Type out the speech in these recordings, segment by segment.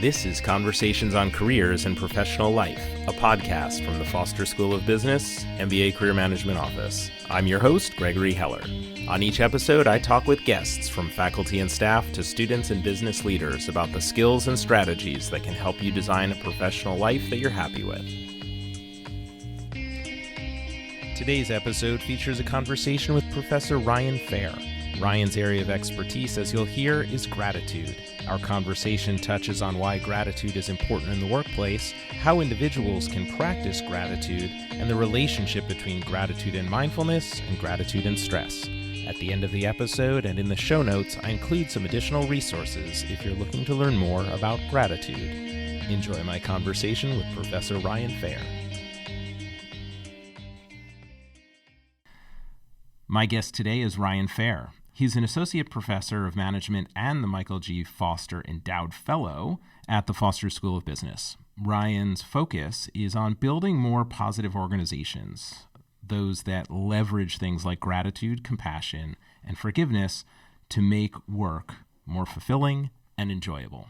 This is Conversations on Careers and Professional Life, a podcast from the Foster School of Business, MBA Career Management Office. I'm your host, Gregory Heller. On each episode, I talk with guests from faculty and staff to students and business leaders about the skills and strategies that can help you design a professional life that you're happy with. Today's episode features a conversation with Professor Ryan Fehr. Ryan's area of expertise, as you'll hear, is gratitude. Our conversation touches on why gratitude is important in the workplace, how individuals can practice gratitude, and the relationship between gratitude and mindfulness and gratitude and stress. At the end of the episode and in the show notes, I include some additional resources if you're looking to learn more about gratitude. Enjoy my conversation with Professor Ryan Fehr. My guest today is Ryan Fehr. He's an associate professor of management and the Michael G. Foster Endowed Fellow at the Foster School of Business. Ryan's focus is on building more positive organizations, those that leverage things like gratitude, compassion, and forgiveness to make work more fulfilling and enjoyable.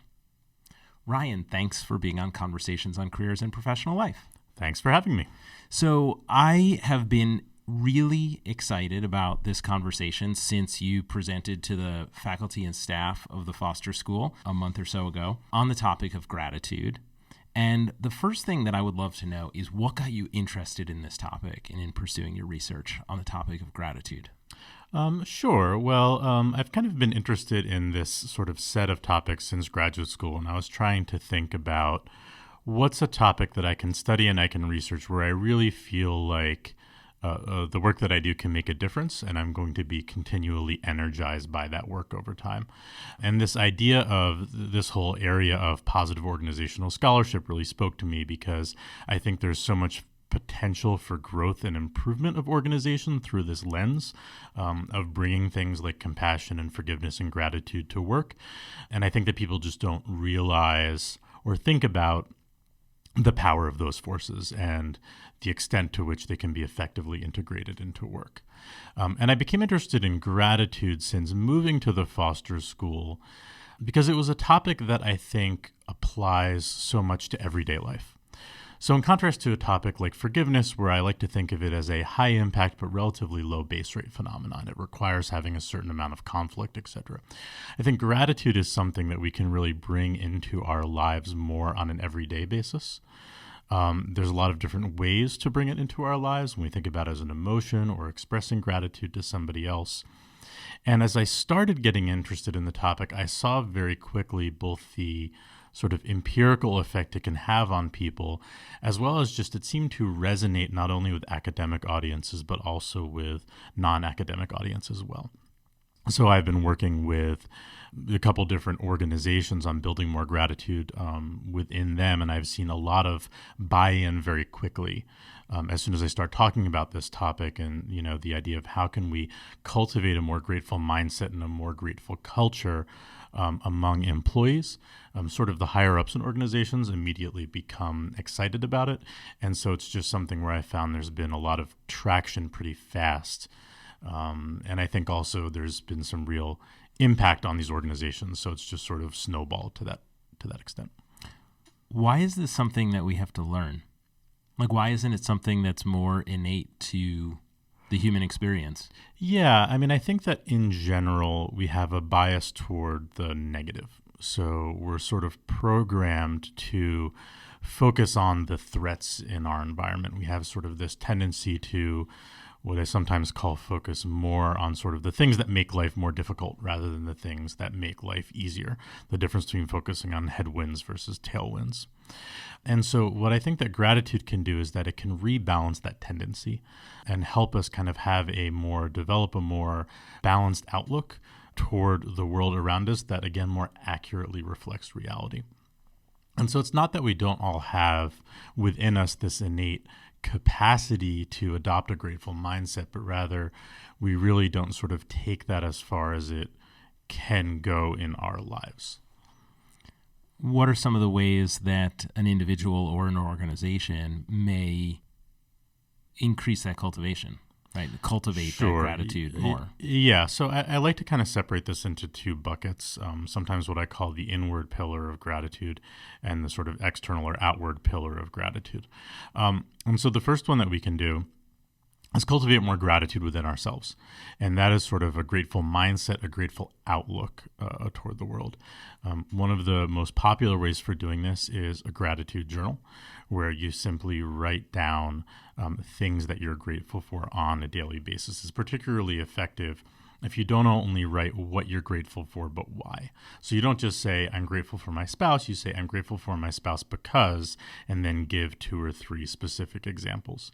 Ryan, thanks for being on Conversations on Careers and Professional Life. Thanks for having me. So I have been really excited about this conversation since you presented to the faculty and staff of the Foster School a month or so ago on the topic of gratitude. And the first thing that I would love to know is what got you interested in this topic and in pursuing your research on the topic of gratitude? Sure. Well, I've kind of been interested in this sort of set of topics since graduate school, and I was trying to think about what's a topic that I can study and I can research where I really feel like the work that I do can make a difference, and I'm going to be continually energized by that work over time. And this idea of this whole area of positive organizational scholarship really spoke to me because I think there's so much potential for growth and improvement of organization through this lens of bringing things like compassion and forgiveness and gratitude to work. And I think that people just don't realize or think about the power of those forces and the extent to which they can be effectively integrated into work. And I became interested in gratitude since moving to the Foster School because it was a topic that I think applies so much to everyday life. So in contrast to a topic like forgiveness, where I like to think of it as a high impact but relatively low base rate phenomenon, it requires having a certain amount of conflict, etc. I think gratitude is something that we can really bring into our lives more on an everyday basis. There's a lot of different ways to bring it into our lives when we think about it as an emotion or expressing gratitude to somebody else. And as I started getting interested in the topic, I saw very quickly both the sort of empirical effect it can have on people, as well as just it seemed to resonate not only with academic audiences, but also with non-academic audiences as well. So I've been working with a couple different organizations on building more gratitude within them, and I've seen a lot of buy-in very quickly as soon as I start talking about this topic and, you know, the idea of how can we cultivate a more grateful mindset and a more grateful culture among employees. Sort of the higher ups in organizations immediately become excited about it. And so it's just something where I found there's been a lot of traction pretty fast. And I think also there's been some real impact on these organizations. So it's just sort of snowballed to that extent. Why is this something that we have to learn? Like, why isn't it something that's more innate to the human experience? Yeah, I mean, I think that in general, we have a bias toward the negative. So we're sort of programmed to focus on the threats in our environment. We have sort of this tendency to what I sometimes call focus more on sort of the things that make life more difficult rather than the things that make life easier. The difference between focusing on headwinds versus tailwinds. And so what I think that gratitude can do is that it can rebalance that tendency and help us kind of develop a more balanced outlook toward the world around us that, again, more accurately reflects reality. And so it's not that we don't all have within us this innate capacity to adopt a grateful mindset, but rather we really don't sort of take that as far as it can go in our lives. What are some of the ways that an individual or an organization may increase that cultivation? right? Cultivate that gratitude more. Yeah. So I like to kind of separate this into two buckets. Sometimes what I call the inward pillar of gratitude and the sort of external or outward pillar of gratitude. And so the first one that we can do is cultivate more gratitude within ourselves. And that is sort of a grateful mindset, a grateful outlook toward the world. One of the most popular ways for doing this is a gratitude journal, where you simply write down things that you're grateful for on a daily basis. It's particularly effective if you don't only write what you're grateful for, but why. So you don't just say, I'm grateful for my spouse. You say, I'm grateful for my spouse because, and then give 2 or 3 specific examples.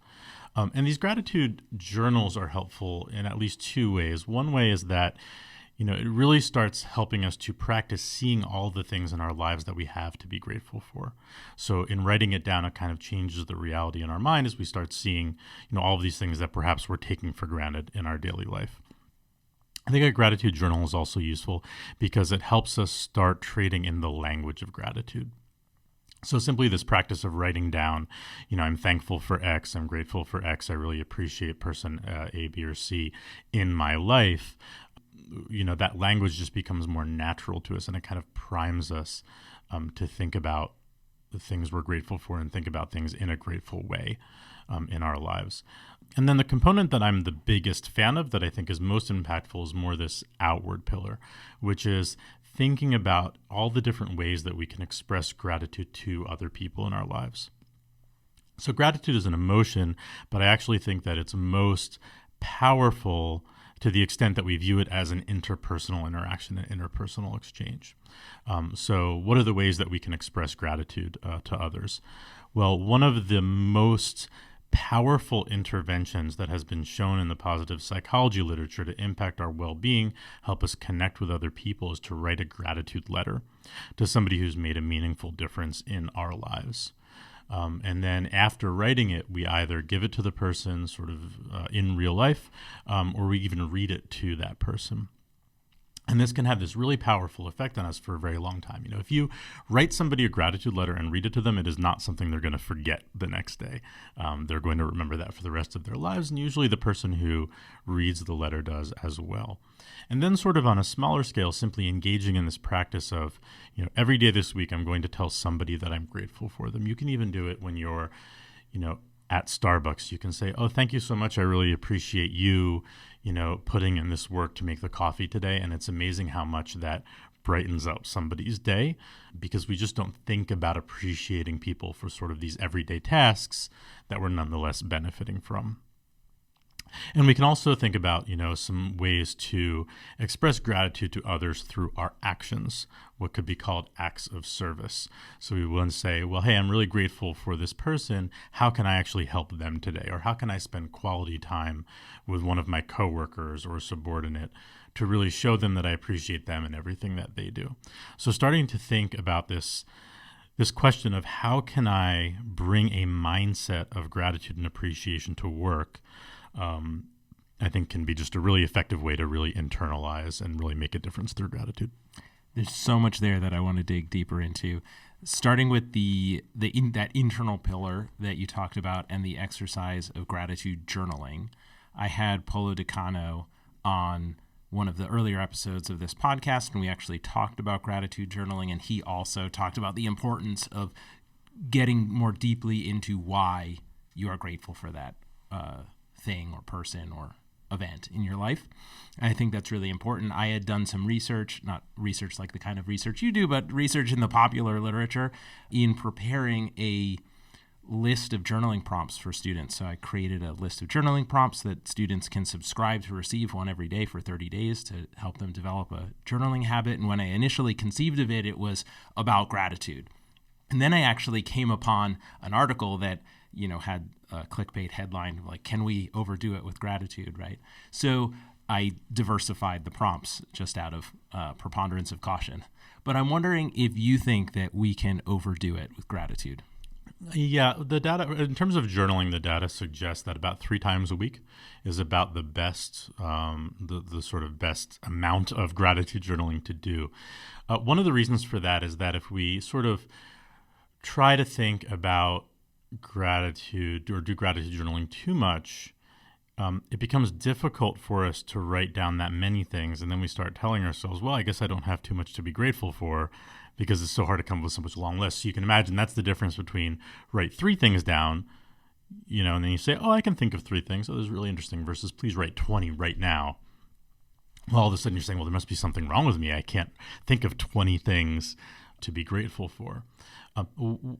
And these gratitude journals are helpful in at least 2 ways. One way is that, it really starts helping us to practice seeing all the things in our lives that we have to be grateful for. So in writing it down, it kind of changes the reality in our mind as we start seeing, all of these things that perhaps we're taking for granted in our daily life. I think a gratitude journal is also useful because it helps us start trading in the language of gratitude. So simply this practice of writing down, I'm thankful for X, I'm grateful for X, I really appreciate person A, B, or C in my life, that language just becomes more natural to us, and it kind of primes us to think about the things we're grateful for and think about things in a grateful way in our lives. And then the component that I'm the biggest fan of that I think is most impactful is more this outward pillar, which is thinking about all the different ways that we can express gratitude to other people in our lives. So gratitude is an emotion, but I actually think that it's most powerful to the extent that we view it as an interpersonal interaction, an interpersonal exchange. So what are the ways that we can express gratitude to others? Well, one of the most powerful interventions that has been shown in the positive psychology literature to impact our well-being, help us connect with other people, is to write a gratitude letter to somebody who's made a meaningful difference in our lives. And then after writing it, we either give it to the person sort of in real life, or we even read it to that person. And this can have this really powerful effect on us for a very long time. If you write somebody a gratitude letter and read it to them, it is not something they're going to forget the next day. They're going to remember that for the rest of their lives, and usually the person who reads the letter does as well. And then sort of on a smaller scale, simply engaging in this practice of, every day this week I'm going to tell somebody that I'm grateful for them. You can even do it when you're, at Starbucks. You can say, oh, thank you so much. I really appreciate you, putting in this work to make the coffee today. And it's amazing how much that brightens up somebody's day, because we just don't think about appreciating people for sort of these everyday tasks that we're nonetheless benefiting from. And we can also think about, some ways to express gratitude to others through our actions, what could be called acts of service. So we want to say, well, hey, I'm really grateful for this person. How can I actually help them today? Or how can I spend quality time with one of my coworkers or a subordinate to really show them that I appreciate them and everything that they do? So starting to think about this question of how can I bring a mindset of gratitude and appreciation to work, I think can be just a really effective way to really internalize and really make a difference through gratitude. There's so much there that I want to dig deeper into, starting with that internal pillar that you talked about and the exercise of gratitude journaling. I had Polo Decano on one of the earlier episodes of this podcast, and we actually talked about gratitude journaling, and he also talked about the importance of getting more deeply into why you are grateful for that thing or person or event in your life. I think that's really important. I had done some research, not research like the kind of research you do, but research in the popular literature in preparing a list of journaling prompts for students. So I created a list of journaling prompts that students can subscribe to receive one every day for 30 days to help them develop a journaling habit. And when I initially conceived of it, it was about gratitude. And then I actually came upon an article that, had a clickbait headline like, can we overdo it with gratitude, right? So I diversified the prompts just out of preponderance of caution. But I'm wondering if you think that we can overdo it with gratitude. Yeah, the data, in terms of journaling, the data suggests that about 3 times a week is about the best, the sort of best amount of gratitude journaling to do. One of the reasons for that is that if we sort of try to think about gratitude or do gratitude journaling too much, it becomes difficult for us to write down that many things. And then we start telling ourselves, well, I guess I don't have too much to be grateful for because it's so hard to come up with such a long list. So you can imagine that's the difference between write 3 things down, and then you say, oh, I can think of 3 things. Oh, this is really interesting versus please write 20 right now. Well, all of a sudden you're saying, well, there must be something wrong with me. I can't think of 20 things to be grateful for.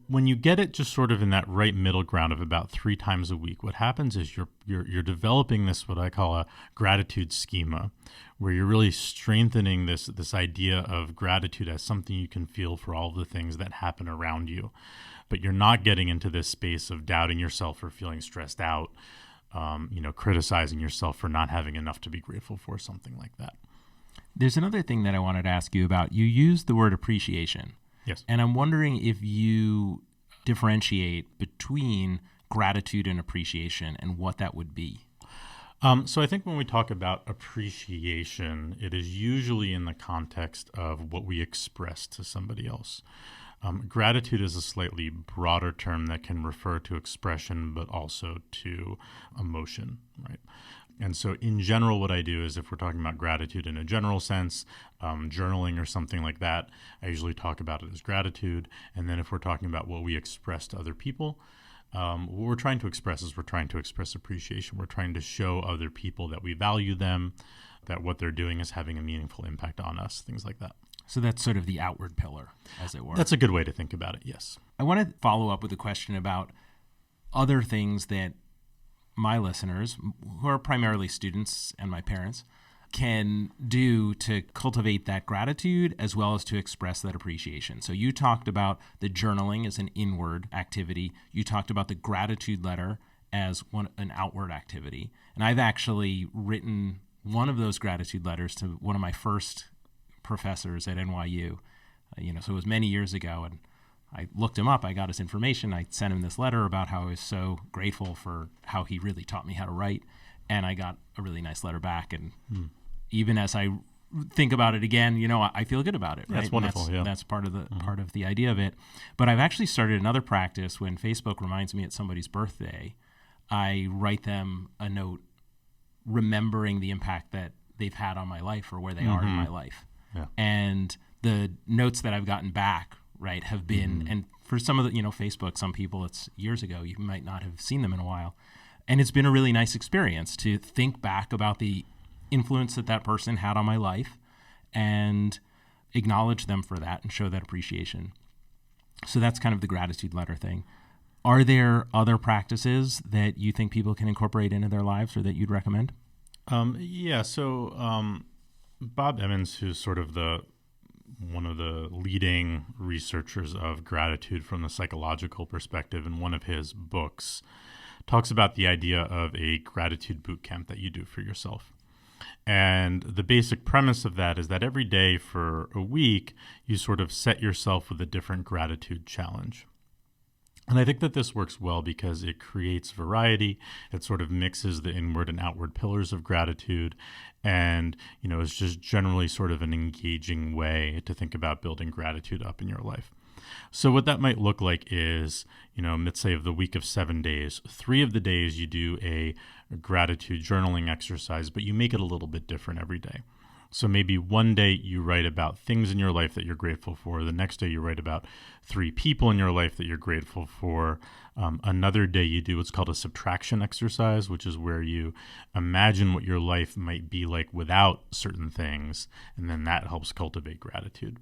When you get it just sort of in that right middle ground of about 3 times a week, what happens is you're developing this, what I call a gratitude schema, where you're really strengthening this idea of gratitude as something you can feel for all of the things that happen around you. But you're not getting into this space of doubting yourself or feeling stressed out, criticizing yourself for not having enough to be grateful for, something like that. There's another thing that I wanted to ask you about. You used the word appreciation. Yes. And I'm wondering if you differentiate between gratitude and appreciation and what that would be. So I think when we talk about appreciation, it is usually in the context of what we express to somebody else. Gratitude is a slightly broader term that can refer to expression, but also to emotion, right? And so in general, what I do is if we're talking about gratitude in a general sense, journaling or something like that, I usually talk about it as gratitude. And then if we're talking about what we express to other people, what we're trying to express is we're trying to express appreciation. We're trying to show other people that we value them, that what they're doing is having a meaningful impact on us, things like that. So that's sort of the outward pillar, as it were. That's a good way to think about it, yes. I want to follow up with a question about other things that my listeners, who are primarily students and my parents, can do to cultivate that gratitude as well as to express that appreciation. So you talked about the journaling as an inward activity. You talked about the gratitude letter as an outward activity. And I've actually written one of those gratitude letters to one of my first professors at NYU. So it was many years ago, and I looked him up. I got his information. I sent him this letter about how I was so grateful for how he really taught me how to write. And I got a really nice letter back. And even as I think about it again, I feel good about it. Right? That's wonderful. That's part of the idea of it. But I've actually started another practice. When Facebook reminds me it's somebody's birthday, I write them a note remembering the impact that they've had on my life or where they are in my life. Yeah. And the notes that I've gotten back, right, have been, and for some of the, Facebook, some people it's years ago, you might not have seen them in a while. And it's been a really nice experience to think back about the influence that person had on my life and acknowledge them for that and show that appreciation. So that's kind of the gratitude letter thing. Are there other practices that you think people can incorporate into their lives or that you'd recommend? So Bob Emmons, who's sort of one of the leading researchers of gratitude from the psychological perspective, in one of his books, talks about the idea of a gratitude boot camp that you do for yourself. And the basic premise of that is that every day for a week, you sort of set yourself with a different gratitude challenge. And I think that this works well because it creates variety. It sort of mixes the inward and outward pillars of gratitude. And, it's just generally sort of an engaging way to think about building gratitude up in your life. So what that might look like is, let's say of the week of 7 days, 3 of the days you do a gratitude journaling exercise, but you make it a little bit different every day. So maybe one day you write about things in your life that you're grateful for. The next day you write about 3 people in your life that you're grateful for. Another day you do what's called a subtraction exercise, which is where you imagine what your life might be like without certain things, and then that helps cultivate gratitude.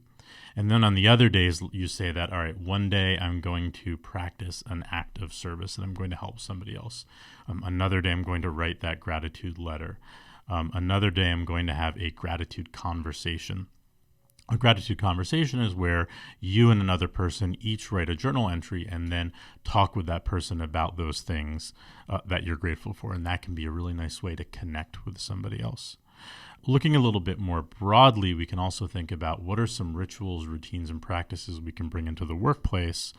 And then on the other days, you say that, all right, one day I'm going to practice an act of service and I'm going to help somebody else. Another day I'm going to write that gratitude letter. Another day I'm going to have a gratitude conversation. A gratitude conversation is where you and another person each write a journal entry and then talk with that person about those things that you're grateful for. And that can be a really nice way to connect with somebody else. Looking a little bit more broadly, we can also think about what are some rituals, routines, and practices we can bring into the workplace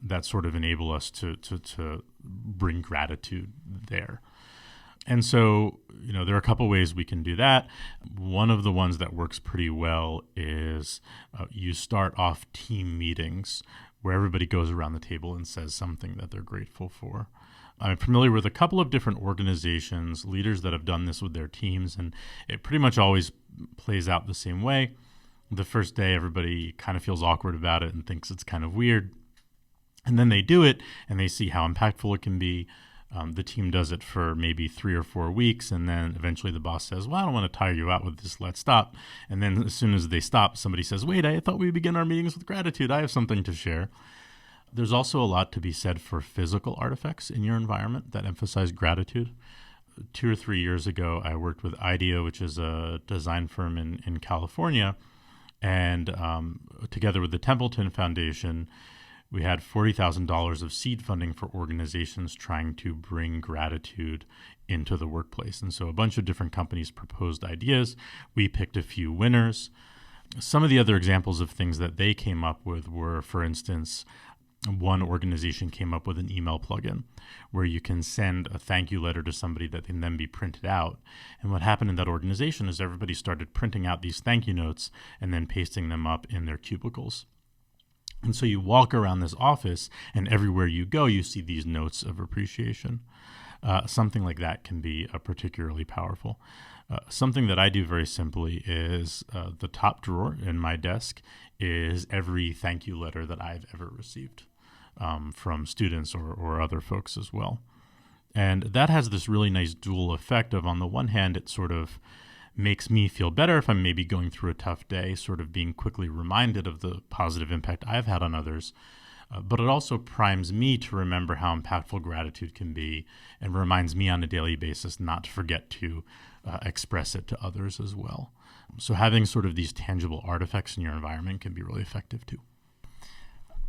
that sort of enable us to bring gratitude there. And so, there are a couple ways we can do that. One of the ones that works pretty well is you start off team meetings where everybody goes around the table and says something that they're grateful for. I'm familiar with a couple of different organizations, leaders that have done this with their teams, and it pretty much always plays out the same way. The first day, everybody kind of feels awkward about it and thinks it's kind of weird. And then they do it, and they see how impactful it can be. The team does it for maybe 3 or 4 weeks, and then eventually the boss says, well, I don't want to tire you out with this, let's stop. And then as soon as they stop, somebody says, wait, I thought we begin our meetings with gratitude. I have something to share. There's also a lot to be said for physical artifacts in your environment that emphasize gratitude. 2 or 3 years ago, I worked with IDEO, which is a design firm in California, and together with the Templeton Foundation, we had $40,000 of seed funding for organizations trying to bring gratitude into the workplace. And so a bunch of different companies proposed ideas. We picked a few winners. Some of the other examples of things that they came up with were, for instance, one organization came up with an email plugin where you can send a thank you letter to somebody that can then be printed out. And what happened in that organization is everybody started printing out these thank you notes and then pasting them up in their cubicles. And so you walk around this office, and everywhere you go, you see these notes of appreciation. Something like that can be particularly powerful. Something that I do very simply is the top drawer in my desk is every thank you letter that I've ever received from students or other folks as well. And that has this really nice dual effect of, on the one hand, it sort of makes me feel better if I'm maybe going through a tough day, sort of being quickly reminded of the positive impact I've had on others. But it also primes me to remember how impactful gratitude can be and reminds me on a daily basis not to forget to express it to others as well. So having sort of these tangible artifacts in your environment can be really effective too.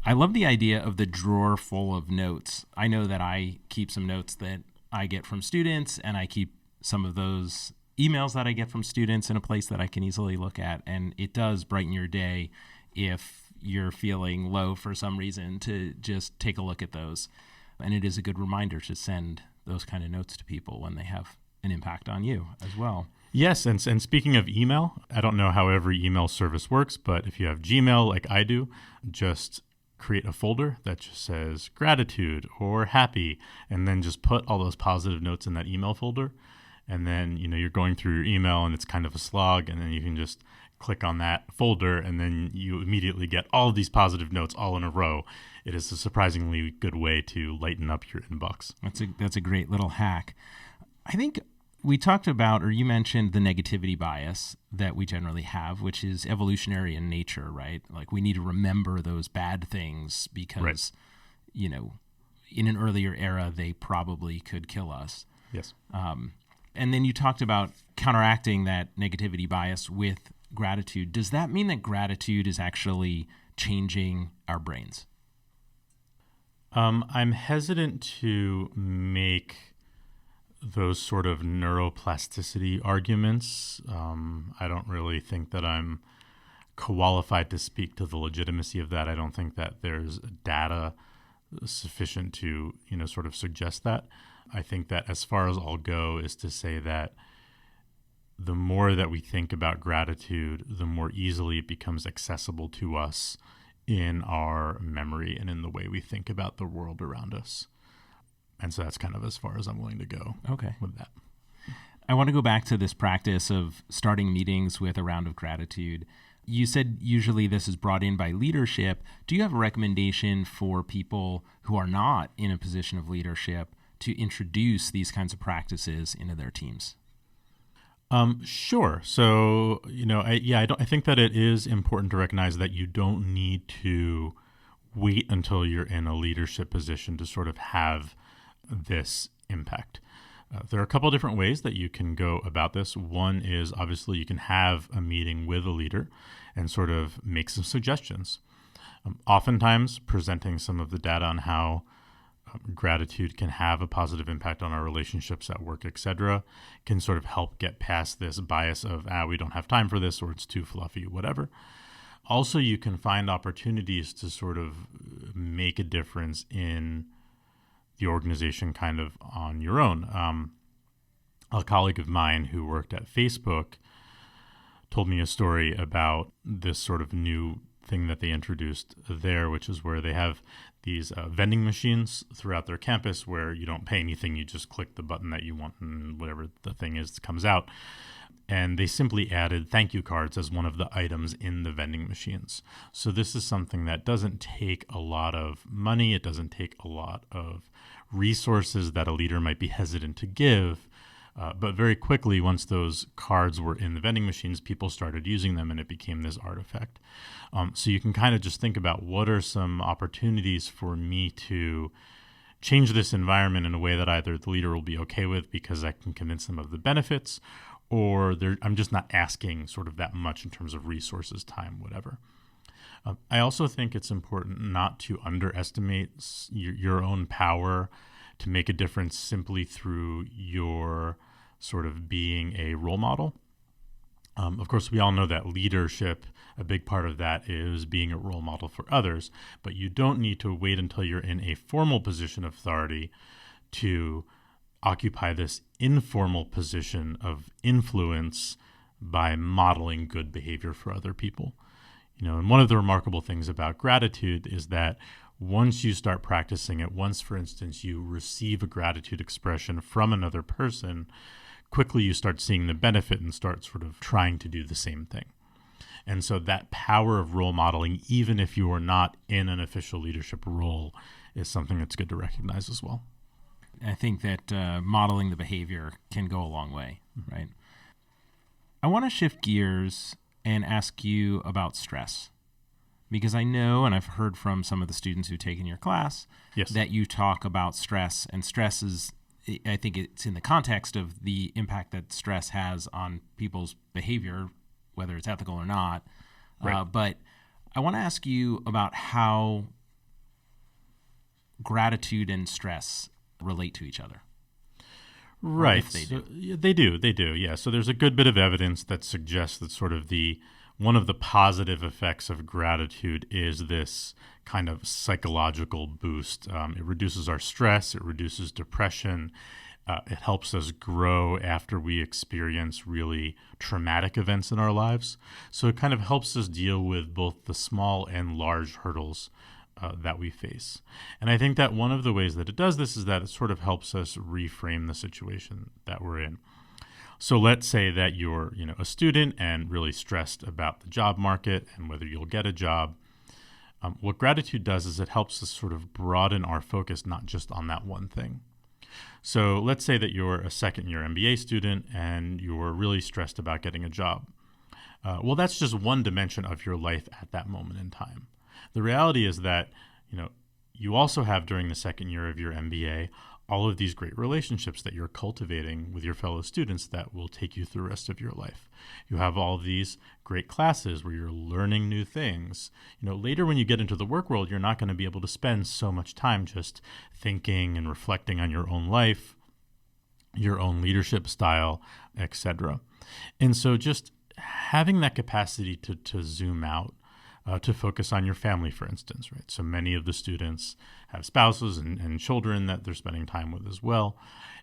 I love the idea of the drawer full of notes. I know that I keep some notes that I get from students, and I keep some of those emails that I get from students in a place that I can easily look at. And it does brighten your day if you're feeling low for some reason to just take a look at those. And it is a good reminder to send those kind of notes to people when they have an impact on you as well. Yes, and speaking of email, I don't know how every email service works, but if you have Gmail like I do, just create a folder that just says gratitude or happy, and then just put all those positive notes in that email folder. And then, you're going through your email and it's kind of a slog, and then you can just click on that folder and then you immediately get all of these positive notes all in a row. It is a surprisingly good way to lighten up your inbox. That's a great little hack. I think we talked about, or you mentioned, the negativity bias that we generally have, which is evolutionary in nature, right? Like, we need to remember those bad things because, right, in an earlier era, they probably could kill us. Yes. And then you talked about counteracting that negativity bias with gratitude. Does that mean that gratitude is actually changing our brains? I'm hesitant to make those sort of neuroplasticity arguments. I don't really think that I'm qualified to speak to the legitimacy of that. I don't think that there's data sufficient to, sort of suggest that. I think that as far as I'll go is to say that the more that we think about gratitude, the more easily it becomes accessible to us in our memory and in the way we think about the world around us. And so that's kind of as far as I'm willing to go with that. I want to go back to this practice of starting meetings with a round of gratitude. You said usually this is brought in by leadership. Do you have a recommendation for people who are not in a position of leadership to introduce these kinds of practices into their teams? Sure. So, I think that it is important to recognize that you don't need to wait until you're in a leadership position to sort of have this impact. There are a couple of different ways that you can go about this. One is obviously you can have a meeting with a leader and sort of make some suggestions. Oftentimes presenting some of the data on how gratitude can have a positive impact on our relationships at work, etc., can sort of help get past this bias of, we don't have time for this, or it's too fluffy, whatever. Also, you can find opportunities to sort of make a difference in the organization kind of on your own. A colleague of mine who worked at Facebook told me a story about this sort of new thing that they introduced there, which is where they have these vending machines throughout their campus where you don't pay anything. You just click the button that you want and whatever the thing is comes out. And they simply added thank you cards as one of the items in the vending machines. So this is something that doesn't take a lot of money. It doesn't take a lot of resources that a leader might be hesitant to give. But very quickly, once those cards were in the vending machines, people started using them and it became this artifact. So you can kind of just think about what are some opportunities for me to change this environment in a way that either the leader will be okay with because I can convince them of the benefits, or I'm just not asking sort of that much in terms of resources, time, whatever. I also think it's important not to underestimate your own power to make a difference simply through your sort of being a role model. Of course, we all know that leadership, a big part of that is being a role model for others, but you don't need to wait until you're in a formal position of authority to occupy this informal position of influence by modeling good behavior for other people. And one of the remarkable things about gratitude is that once you start practicing it, once, for instance, you receive a gratitude expression from another person, quickly you start seeing the benefit and start sort of trying to do the same thing. And so that power of role modeling, even if you are not in an official leadership role, is something that's good to recognize as well. I think that modeling the behavior can go a long way, right? I want to shift gears and ask you about stress, because I know, and I've heard from some of the students who've taken your class, yes, that you talk about stress, and stress is, I think it's in the context of the impact that stress has on people's behavior, whether it's ethical or not. Right. But I want to ask you about how gratitude and stress relate to each other. Right. If they do. They do. Yeah. So there's a good bit of evidence that suggests that sort of one of the positive effects of gratitude is this kind of psychological boost. It reduces our stress. It reduces depression. It helps us grow after we experience really traumatic events in our lives. So it kind of helps us deal with both the small and large hurdles that we face. And I think that one of the ways that it does this is that it sort of helps us reframe the situation that we're in. So let's say that you're, a student and really stressed about the job market and whether you'll get a job. What gratitude does is it helps us sort of broaden our focus, not just on that one thing. So let's say that you're a second-year MBA student and you're really stressed about getting a job. Well, that's just one dimension of your life at that moment in time. The reality is that, you also have during the second year of your MBA all of these great relationships that you're cultivating with your fellow students that will take you through the rest of your life. You have all of these great classes where you're learning new things. Later when you get into the work world, you're not going to be able to spend so much time just thinking and reflecting on your own life, your own leadership style, etc. And so just having that capacity to zoom out, to focus on your family, for instance, right? So many of the students have spouses and children that they're spending time with as well.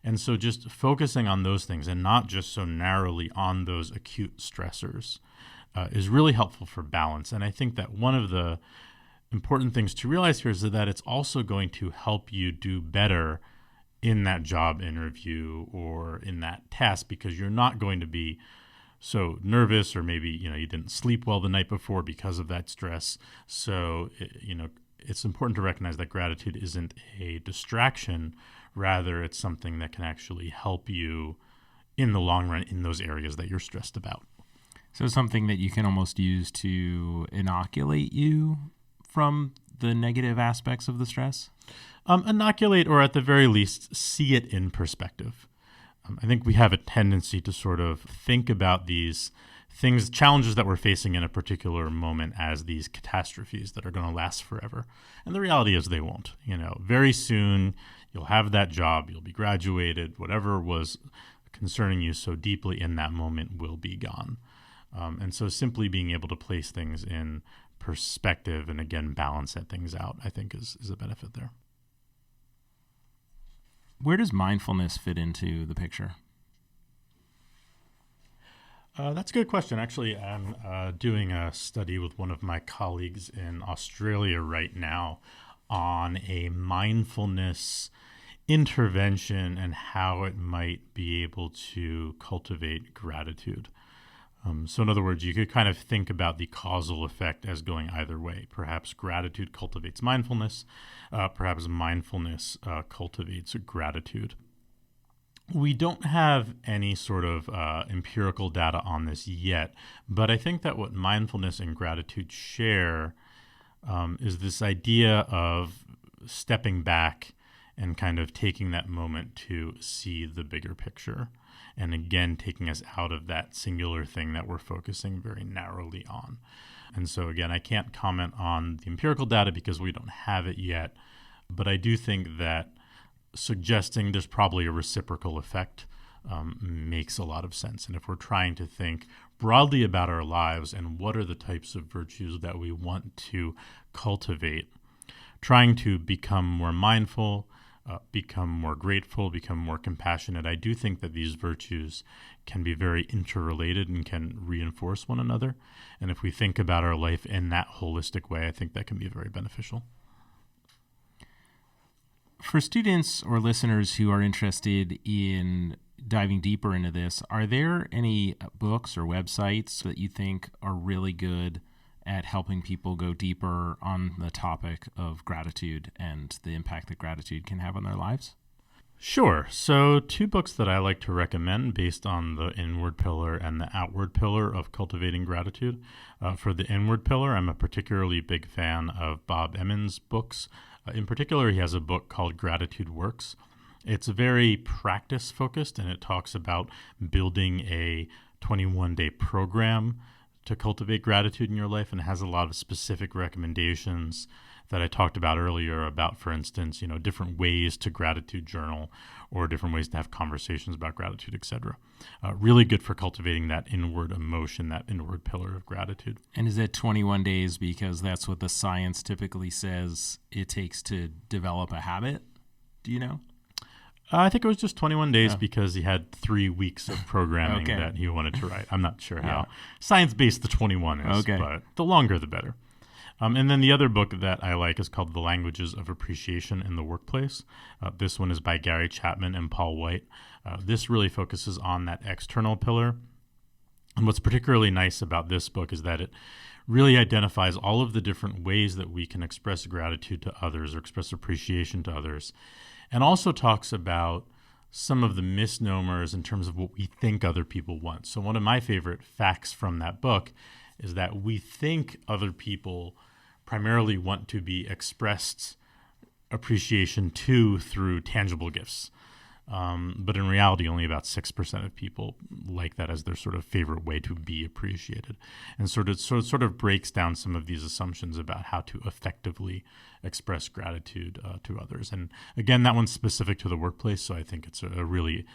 And so just focusing on those things and not just so narrowly on those acute stressors is really helpful for balance. And I think that one of the important things to realize here is that it's also going to help you do better in that job interview or in that task, because you're not going to be so nervous, or maybe you didn't sleep well the night before because of that stress. So it's important to recognize that gratitude isn't a distraction, rather it's something that can actually help you in the long run in those areas that you're stressed about. So something that you can almost use to inoculate you from the negative aspects of the stress? Inoculate, or at the very least see it in perspective. I think we have a tendency to sort of think about these things, challenges that we're facing in a particular moment, as these catastrophes that are going to last forever. And the reality is they won't. Very soon you'll have that job, you'll be graduated, whatever was concerning you so deeply in that moment will be gone. And so simply being able to place things in perspective and, again, balance that things out, I think is a benefit there. Where does mindfulness fit into the picture? That's a good question. Actually, I'm doing a study with one of my colleagues in Australia right now on a mindfulness intervention and how it might be able to cultivate gratitude. So in other words, you could kind of think about the causal effect as going either way. Perhaps gratitude cultivates mindfulness. Perhaps mindfulness cultivates gratitude. We don't have any sort of empirical data on this yet, but I think that what mindfulness and gratitude share is this idea of stepping back and kind of taking that moment to see the bigger picture. And again, taking us out of that singular thing that we're focusing very narrowly on. And so again, I can't comment on the empirical data because we don't have it yet, but I do think that suggesting there's probably a reciprocal effect makes a lot of sense. And if we're trying to think broadly about our lives and what are the types of virtues that we want to cultivate, trying to become more mindful, become more grateful, become more compassionate, I do think that these virtues can be very interrelated and can reinforce one another. And if we think about our life in that holistic way, I think that can be very beneficial. For students or listeners who are interested in diving deeper into this, are there any books or websites that you think are really good at helping people go deeper on the topic of gratitude and the impact that gratitude can have on their lives? Sure. So 2 books that I like to recommend based on the inward pillar and the outward pillar of cultivating gratitude. For the inward pillar, I'm a particularly big fan of Bob Emmons' books. In particular, he has a book called Gratitude Works. It's very practice-focused, and it talks about building a 21-day program to cultivate gratitude in your life, and has a lot of specific recommendations that I talked about earlier about, for instance, different ways to gratitude journal or different ways to have conversations about gratitude, etc. Really good for cultivating that inward emotion, that inward pillar of gratitude. And is it 21 days because that's what the science typically says it takes to develop a habit? Do you know? I think it was just 21 days because he had 3 weeks of programming that he wanted to write. I'm not sure how science-based the 21 is, but the longer the better. And then the other book that I like is called The Languages of Appreciation in the Workplace. This one is by Gary Chapman and Paul White. This really focuses on that external pillar. And what's particularly nice about this book is that it really identifies all of the different ways that we can express gratitude to others or express appreciation to others, and also talks about some of the misnomers in terms of what we think other people want. So one of my favorite facts from that book is that we think other people primarily want to be expressed appreciation to through tangible gifts. But in reality, only about 6% of people like that as their sort of favorite way to be appreciated. And sort of breaks down some of these assumptions about how to effectively express gratitude to others. And again, that one's specific to the workplace, so I think it's a really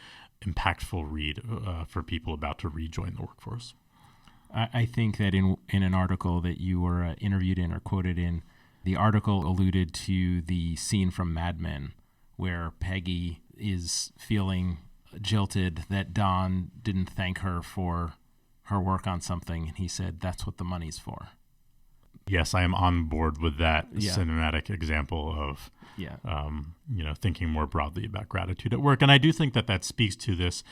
impactful read for people about to rejoin the workforce. I think that in an article that you were interviewed in or quoted in, the article alluded to the scene from Mad Men where Peggy is feeling jilted that Don didn't thank her for her work on something. And he said, that's what the money's for. Yes, I am on board with that cinematic example of, thinking more broadly about gratitude at work. And I do think that speaks to this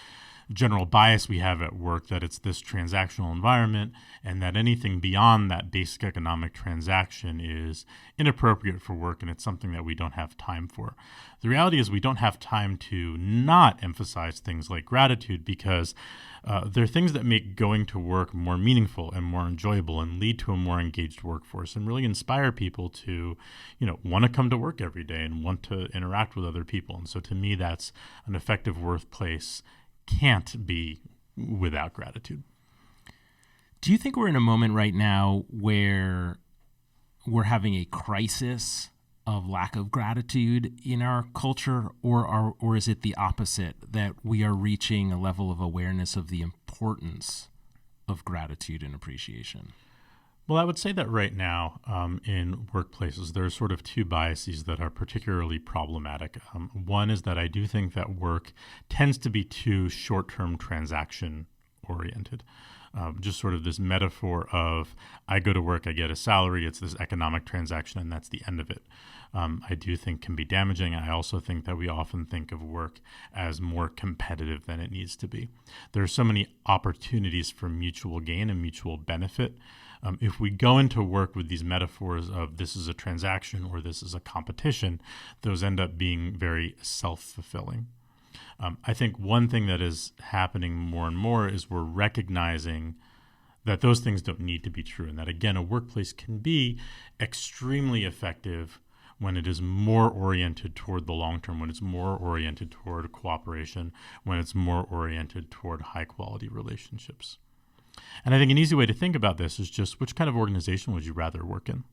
general bias we have at work, that it's this transactional environment and that anything beyond that basic economic transaction is inappropriate for work, and it's something that we don't have time for. The reality is we don't have time to not emphasize things like gratitude because they're things that make going to work more meaningful and more enjoyable and lead to a more engaged workforce and really inspire people to, want to come to work every day and want to interact with other people. And so to me, that's an effective workplace can't be without gratitude. Do you think we're in a moment right now where we're having a crisis of lack of gratitude in our culture, or is it the opposite, that we are reaching a level of awareness of the importance of gratitude and appreciation? Well, I would say that right now in workplaces, there are sort of 2 biases that are particularly problematic. One is that I do think that work tends to be too short-term transaction oriented. just sort of this metaphor of I go to work, I get a salary, it's this economic transaction, and that's the end of it. I do think can be damaging. I also think that we often think of work as more competitive than it needs to be. There are so many opportunities for mutual gain and mutual benefit. If we go into work with these metaphors of this is a transaction or this is a competition, those end up being very self-fulfilling. I think one thing that is happening more and more is we're recognizing that those things don't need to be true, and that, again, a workplace can be extremely effective when it is more oriented toward the long term, when it's more oriented toward cooperation, when it's more oriented toward high-quality relationships. And I think an easy way to think about this is just which kind of organization would you rather work in?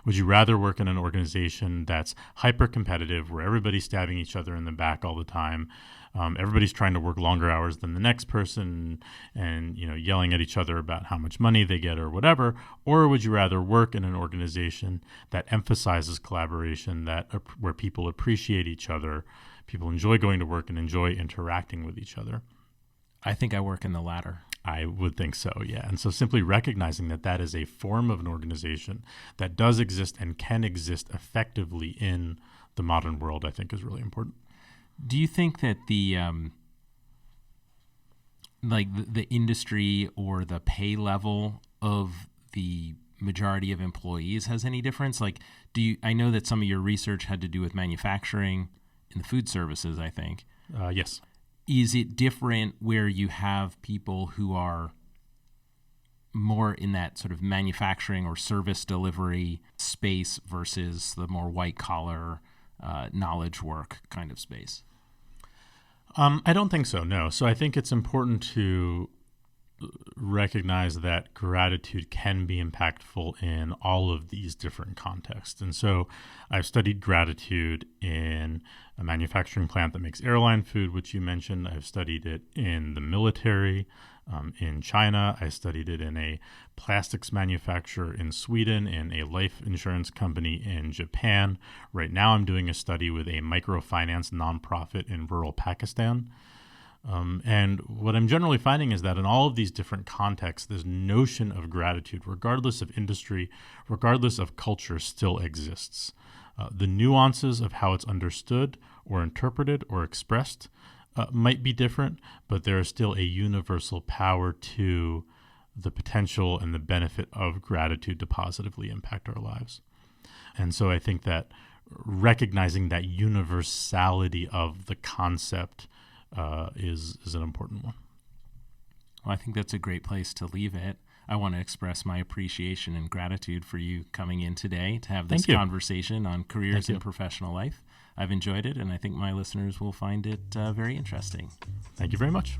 Would you rather work in an organization that's hyper-competitive, where everybody's stabbing each other in the back all the time, everybody's trying to work longer hours than the next person, and yelling at each other about how much money they get or whatever? Or would you rather work in an organization that emphasizes collaboration, where people appreciate each other, people enjoy going to work and enjoy interacting with each other? I think I work in the latter. I would think so, yeah. And so simply recognizing that that is a form of an organization that does exist and can exist effectively in the modern world, I think is really important. Do you think that the industry or the pay level of the majority of employees has any difference? I know that some of your research had to do with manufacturing in the food services, I think. Yes. Is it different where you have people who are more in that sort of manufacturing or service delivery space versus the more white-collar knowledge work kind of space? I don't think so, no. So I think it's important to recognize that gratitude can be impactful in all of these different contexts. And so I've studied gratitude in a manufacturing plant that makes airline food, which you mentioned. I've studied it in the military in China. I studied it in a plastics manufacturer in Sweden, in a life insurance company in Japan. Right now I'm doing a study with a microfinance nonprofit in rural Pakistan. And what I'm generally finding is that in all of these different contexts, this notion of gratitude, regardless of industry, regardless of culture, still exists. The nuances of how it's understood or interpreted or expressed might be different, but there is still a universal power to the potential and the benefit of gratitude to positively impact our lives. And so I think that recognizing that universality of the concept is an important one. Well, I think that's a great place to leave it. I want to express my appreciation and gratitude for you coming in today to have this conversation on careers and professional life. I've enjoyed it, and I think my listeners will find it very interesting. Thank you very much.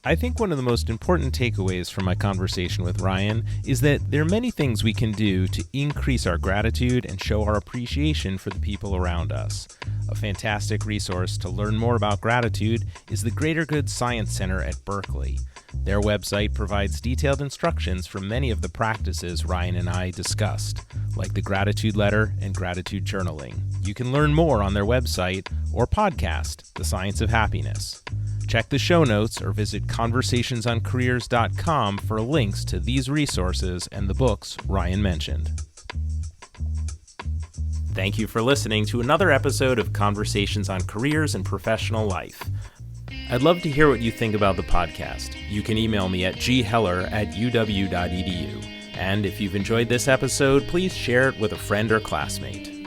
I think one of the most important takeaways from my conversation with Ryan is that there are many things we can do to increase our gratitude and show our appreciation for the people around us. A fantastic resource to learn more about gratitude is the Greater Good Science Center at Berkeley. Their website provides detailed instructions for many of the practices Ryan and I discussed, like the gratitude letter and gratitude journaling. You can learn more on their website or podcast, The Science of Happiness. Check the show notes or visit conversationsoncareers.com for links to these resources and the books Ryan mentioned. Thank you for listening to another episode of Conversations on Careers and Professional Life. I'd love to hear what you think about the podcast. You can email me at gheller@uw.edu. And if you've enjoyed this episode, please share it with a friend or classmate.